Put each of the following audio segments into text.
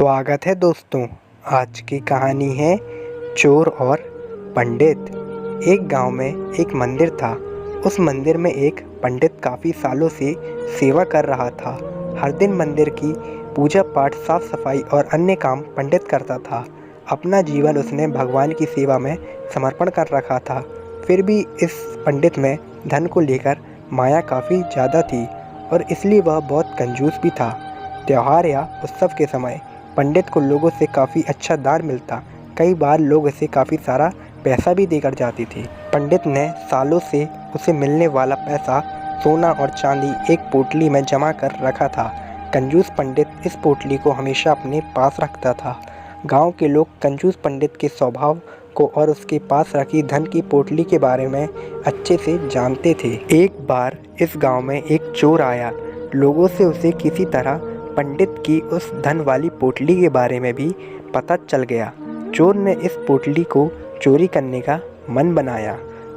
स्वागत है दोस्तों। आज की कहानी है चोर और पंडित। एक गांव में एक मंदिर था। उस मंदिर में एक पंडित काफ़ी सालों से सेवा कर रहा था। हर दिन मंदिर की पूजा पाठ, साफ सफाई और अन्य काम पंडित करता था। अपना जीवन उसने भगवान की सेवा में समर्पण कर रखा था। फिर भी इस पंडित में धन को लेकर माया काफ़ी ज़्यादा थी और इसलिए वह बहुत कंजूस भी था। त्योहार या उत्सव के समय पंडित को लोगों से काफ़ी अच्छा दान मिलता। कई बार लोग इसे काफ़ी सारा पैसा भी देकर जाते थे। पंडित ने सालों से उसे मिलने वाला पैसा सोना और चांदी एक पोटली में जमा कर रखा था। कंजूस पंडित इस पोटली को हमेशा अपने पास रखता था। गांव के लोग कंजूस पंडित के स्वभाव को और उसके पास रखी धन की पोटली के बारे में अच्छे से जानते थे। एक बार इस गांव में एक चोर आया। लोगों से उसे किसी तरह पंडित की उस धन वाली पोटली के बारे में भी पता चल गया। चोर ने इस पोटली को चोरी करने का मन बनाया।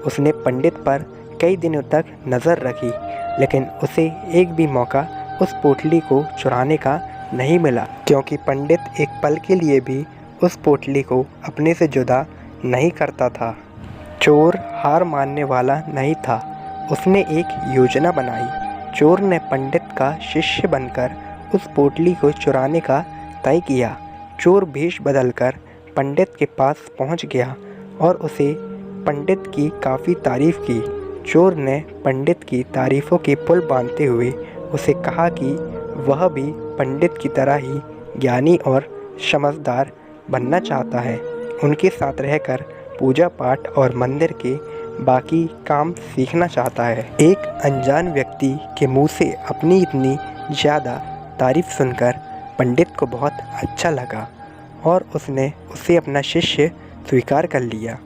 उसने पंडित पर कई दिनों तक नज़र रखी, लेकिन उसे एक भी मौका उस पोटली को चुराने का नहीं मिला, क्योंकि पंडित एक पल के लिए भी उस पोटली को अपने से जुदा नहीं करता था। चोर हार मानने वाला नहीं था। उसने एक योजना बनाई। चोर ने पंडित का शिष्य बनकर उस पोटली को चुराने का तय किया। चोर भेष बदलकर पंडित के पास पहुंच गया और उसे पंडित की काफ़ी तारीफ़ की। चोर ने पंडित की तारीफ़ों के पुल बांधते हुए उसे कहा कि वह भी पंडित की तरह ही ज्ञानी और समझदार बनना चाहता है। उनके साथ रहकर पूजा पाठ और मंदिर के बाकी काम सीखना चाहता है। एक अनजान व्यक्ति के मुंह से अपनी इतनी ज़्यादा तारीफ़ सुनकर पंडित को बहुत अच्छा लगा और उसने उसे अपना शिष्य स्वीकार कर लिया।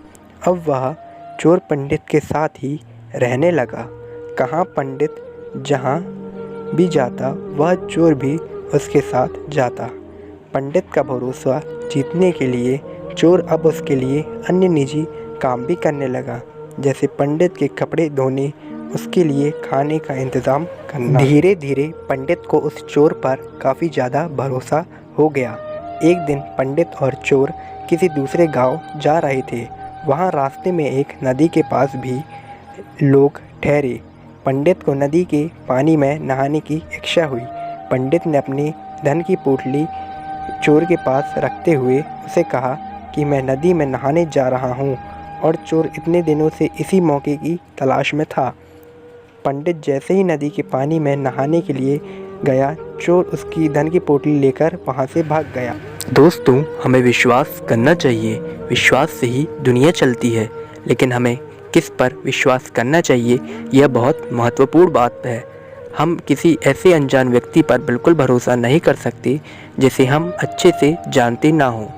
अब वह चोर पंडित के साथ ही रहने लगा। कहाँ पंडित जहाँ भी जाता, वह चोर भी उसके साथ जाता। पंडित का भरोसा जीतने के लिए चोर अब उसके लिए अन्य निजी काम भी करने लगा, जैसे पंडित के कपड़े धोने, उसके लिए खाने का इंतज़ाम करना। धीरे धीरे पंडित को उस चोर पर काफ़ी ज़्यादा भरोसा हो गया। एक दिन पंडित और चोर किसी दूसरे गांव जा रहे थे। वहां रास्ते में एक नदी के पास भी लोग ठहरे। पंडित को नदी के पानी में नहाने की इच्छा हुई। पंडित ने अपनी धन की पोटली चोर के पास रखते हुए उसे कहा कि मैं नदी में नहाने जा रहा हूँ, और चोर इतने दिनों से इसी मौके की तलाश में था। पंडित जैसे ही नदी के पानी में नहाने के लिए गया, चोर उसकी धन की पोटली लेकर वहाँ से भाग गया। दोस्तों, हमें विश्वास करना चाहिए। विश्वास से ही दुनिया चलती है, लेकिन हमें किस पर विश्वास करना चाहिए, यह बहुत महत्वपूर्ण बात है। हम किसी ऐसे अनजान व्यक्ति पर बिल्कुल भरोसा नहीं कर सकते जिसे हम अच्छे से जानते ना हो,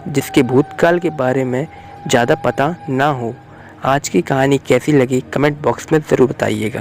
जिसके भूतकाल के बारे में ज़्यादा पता ना हो। आज की कहानी कैसी लगी कमेंट बॉक्स में ज़रूर बताइएगा।